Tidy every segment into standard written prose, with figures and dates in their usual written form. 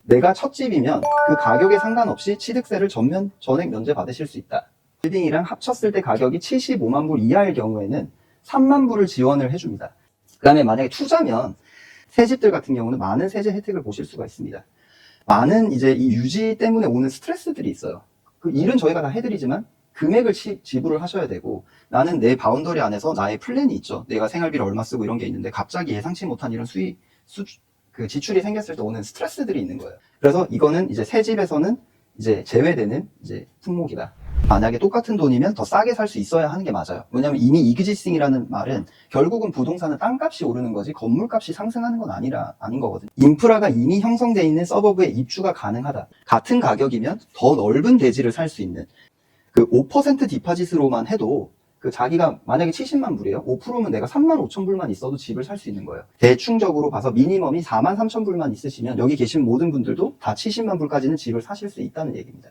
내가 첫 집이면 그 가격에 상관없이 취득세를 전액 면제 받으실 수 있다. 빌딩이랑 합쳤을 때 가격이 75만 불 이하일 경우에는 3만 불을 지원을 해줍니다. 그 다음에 만약에 투자면 새 집들 같은 경우는 많은 세제 혜택을 보실 수가 있습니다. 많은 이제 이 유지 때문에 오는 스트레스들이 있어요. 그 일은 저희가 다 해드리지만 금액을 지불을 하셔야 되고, 나는 내 바운더리 안에서 나의 플랜이 있죠. 내가 생활비를 얼마 쓰고 이런 게 있는데 갑자기 예상치 못한 이런 지출이 생겼을 때 오는 스트레스들이 있는 거예요. 그래서 이거는 이제 새 집에서는 이제 제외되는 이제 품목이다. 만약에 똑같은 돈이면 더 싸게 살 수 있어야 하는 게 맞아요. 왜냐면 이미 이그지스팅이라는 말은 결국은 부동산은 땅값이 오르는 거지 건물값이 상승하는 건 아닌 거거든요. 인프라가 이미 형성되어 있는 서버브에 입주가 가능하다. 같은 가격이면 더 넓은 대지를 살 수 있는, 그 5% 디파짓으로만 해도 그 자기가 만약에 70만 불이에요. 5%면 내가 3만 5천 불만 있어도 집을 살 수 있는 거예요. 대충적으로 봐서 미니멈이 4만 3천 불만 있으시면 여기 계신 모든 분들도 다 70만 불까지는 집을 사실 수 있다는 얘기입니다.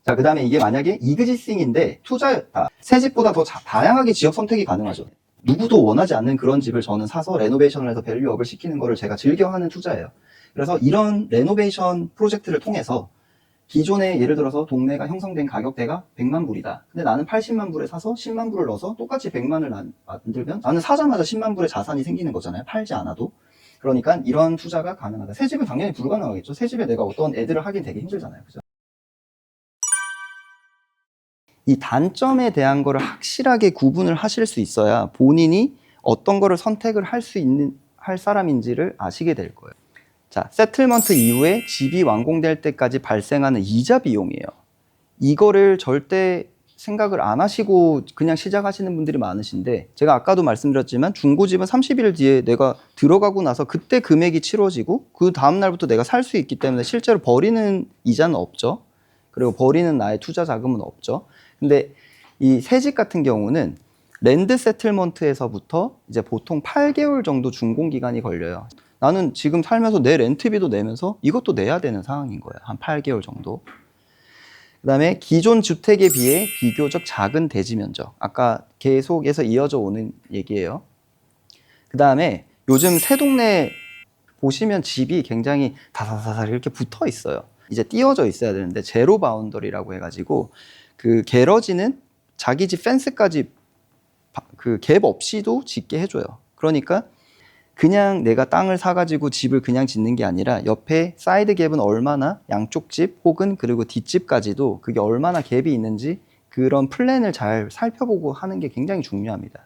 자, 그 다음에 이게 만약에 이그지스팅인데 투자였다. 새 집보다 더 다양하게 지역 선택이 가능하죠. 누구도 원하지 않는 그런 집을 저는 사서 레노베이션을 해서 밸류업을 시키는 거를 제가 즐겨하는 투자예요. 그래서 이런 레노베이션 프로젝트를 통해서 기존에 예를 들어서 동네가 형성된 가격대가 100만 불이다. 근데 나는 80만 불에 사서 10만 불을 넣어서 똑같이 100만을 만들면 나는 사자마자 10만 불의 자산이 생기는 거잖아요. 팔지 않아도. 그러니까 이런 투자가 가능하다. 새 집은 당연히 불가능하겠죠. 새 집에 내가 어떤 애들을 하긴 되게 힘들잖아요. 그죠? 이 단점에 대한 거를 확실하게 구분을 하실 수 있어야 본인이 어떤 거를 선택을 할 사람인지를 아시게 될 거예요. 자, 세틀먼트 이후에 집이 완공될 때까지 발생하는 이자 비용이에요. 이거를 절대 생각을 안 하시고 그냥 시작하시는 분들이 많으신데, 제가 아까도 말씀드렸지만 중고집은 30일 뒤에 내가 들어가고 나서 그때 금액이 치러지고 그 다음날부터 내가 살 수 있기 때문에 실제로 버리는 이자는 없죠. 그리고 버리는 나의 투자 자금은 없죠. 근데 이 새 집 같은 경우는 랜드 세틀먼트에서부터 이제 보통 8개월 정도 준공 기간이 걸려요. 나는 지금 살면서 내 렌트비도 내면서 이것도 내야 되는 상황인 거예요. 한 8개월 정도. 그 다음에 기존 주택에 비해 비교적 작은 대지 면적. 아까 계속해서 이어져 오는 얘기예요. 그 다음에 요즘 새 동네 보시면 집이 굉장히 다사다사 이렇게 붙어 있어요. 이제 띄워져 있어야 되는데 제로 바운더리라고 해가지고 그 게러지는 자기 집 펜스까지 그 갭 없이도 짓게 해줘요. 그러니까 그냥 내가 땅을 사가지고 집을 그냥 짓는 게 아니라 옆에 사이드 갭은 얼마나, 양쪽 집 혹은 그리고 뒷집까지도 그게 얼마나 갭이 있는지 그런 플랜을 잘 살펴보고 하는 게 굉장히 중요합니다.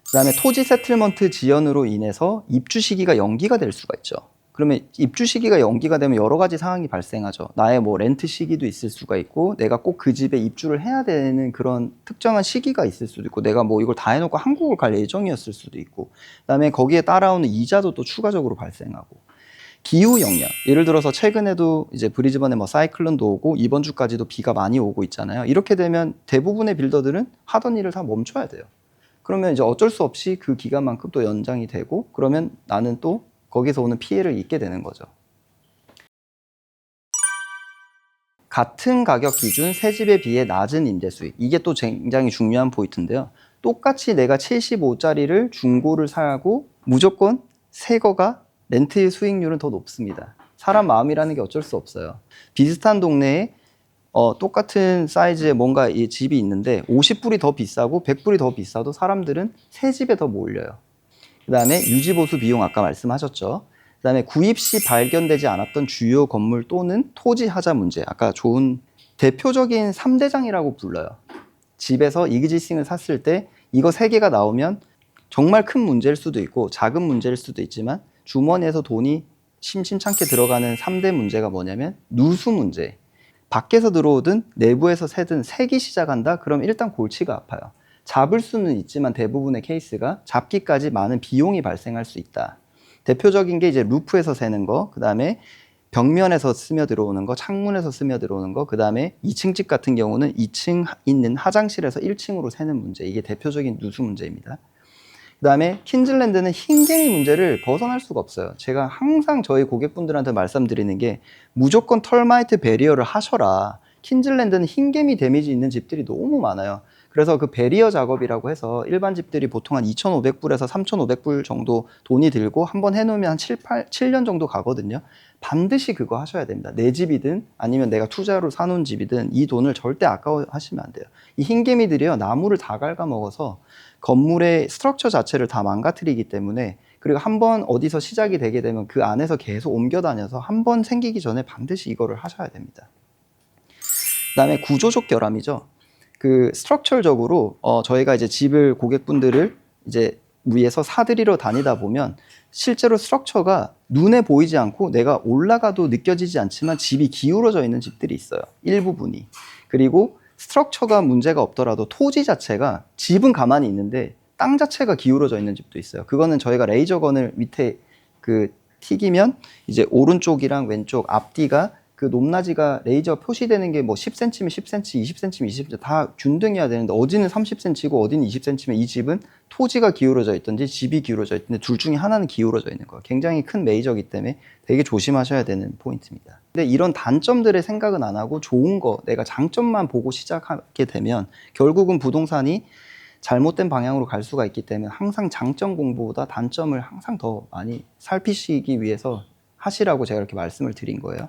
그 다음에 토지 세틀먼트 지연으로 인해서 입주 시기가 연기가 될 수가 있죠. 그러면 입주 시기가 연기가 되면 여러 가지 상황이 발생하죠. 나의 뭐 렌트 시기도 있을 수가 있고, 내가 꼭 그 집에 입주를 해야 되는 그런 특정한 시기가 있을 수도 있고, 내가 뭐 이걸 다 해놓고 한국을 갈 예정이었을 수도 있고, 그다음에 거기에 따라오는 이자도 또 추가적으로 발생하고, 기후 영향. 예를 들어서 최근에도 이제 브리즈번에 뭐 사이클론도 오고 이번 주까지도 비가 많이 오고 있잖아요. 이렇게 되면 대부분의 빌더들은 하던 일을 다 멈춰야 돼요. 그러면 이제 어쩔 수 없이 그 기간만큼 또 연장이 되고, 그러면 나는 또 거기서 오는 피해를 입게 되는 거죠. 같은 가격 기준 새 집에 비해 낮은 임대 수익. 이게 또 굉장히 중요한 포인트인데요. 똑같이 내가 75짜리를 중고를 사고 무조건 새 거가 렌트 수익률은 더 높습니다. 사람 마음이라는 게 어쩔 수 없어요. 비슷한 동네에 똑같은 사이즈의 뭔가 이 집이 있는데 50불이 더 비싸고 100불이 더 비싸도 사람들은 새 집에 더 몰려요. 그 다음에 유지보수 비용 아까 말씀하셨죠. 그 다음에 구입 시 발견되지 않았던 주요 건물 또는 토지 하자 문제. 아까 좋은 대표적인 3대장이라고 불러요. 집에서 이그지스팅을 샀을 때 이거 3개가 나오면 정말 큰 문제일 수도 있고 작은 문제일 수도 있지만 주머니에서 돈이 심심찮게 들어가는 3대 문제가 뭐냐면 누수 문제. 밖에서 들어오든 내부에서 새든 새기 시작한다? 그럼 일단 골치가 아파요. 잡을 수는 있지만 대부분의 케이스가 잡기까지 많은 비용이 발생할 수 있다. 대표적인 게 이제 루프에서 새는 거, 그 다음에 벽면에서 스며들어오는 거, 창문에서 스며들어오는 거, 그 다음에 2층 집 같은 경우는 2층 있는 화장실에서 1층으로 새는 문제. 이게 대표적인 누수 문제입니다. 그다음에 킨즐랜드는 흰개미 문제를 벗어날 수가 없어요. 제가 항상 저희 고객분들한테 말씀드리는 게 무조건 털마이트 베리어를 하셔라. 킨즐랜드는 흰개미 데미지 있는 집들이 너무 많아요. 그래서 그 베리어 작업이라고 해서 일반 집들이 보통 한 2,500불에서 3,500불 정도 돈이 들고 한번 해놓으면 한 7년 정도 가거든요. 반드시 그거 하셔야 됩니다. 내 집이든 아니면 내가 투자로 사놓은 집이든 이 돈을 절대 아까워하시면 안 돼요. 이 흰개미들이요, 나무를 다 갉아먹어서 건물의 스트럭처 자체를 다 망가뜨리기 때문에, 그리고 한번 어디서 시작이 되게 되면 그 안에서 계속 옮겨 다녀서 한번 생기기 전에 반드시 이거를 하셔야 됩니다. 그다음에 구조적 결함이죠. 그 스트럭처적으로 저희가 이제 집을 고객분들을 이제 위에서 사들이러 다니다 보면 실제로 스트럭처가 눈에 보이지 않고 내가 올라가도 느껴지지 않지만 집이 기울어져 있는 집들이 있어요. 일부분이. 그리고 스트럭처가 문제가 없더라도 토지 자체가, 집은 가만히 있는데 땅 자체가 기울어져 있는 집도 있어요. 그거는 저희가 레이저건을 밑에 그 튀기면 이제 오른쪽이랑 왼쪽 앞뒤가 그 높낮이가 레이저 표시되는 게 뭐 10cm면 10cm, 20cm면 20cm 다 균등해야 되는데 어디는 30cm고 어디는 20cm면 이 집은 토지가 기울어져 있든지 집이 기울어져 있든지 둘 중에 하나는 기울어져 있는 거예요. 굉장히 큰 메이저이기 때문에 되게 조심하셔야 되는 포인트입니다. 근데 이런 단점들의 생각은 안 하고 좋은 거, 내가 장점만 보고 시작하게 되면 결국은 부동산이 잘못된 방향으로 갈 수가 있기 때문에 항상 장점 공부보다 단점을 항상 더 많이 살피시기 위해서 하시라고 제가 이렇게 말씀을 드린 거예요.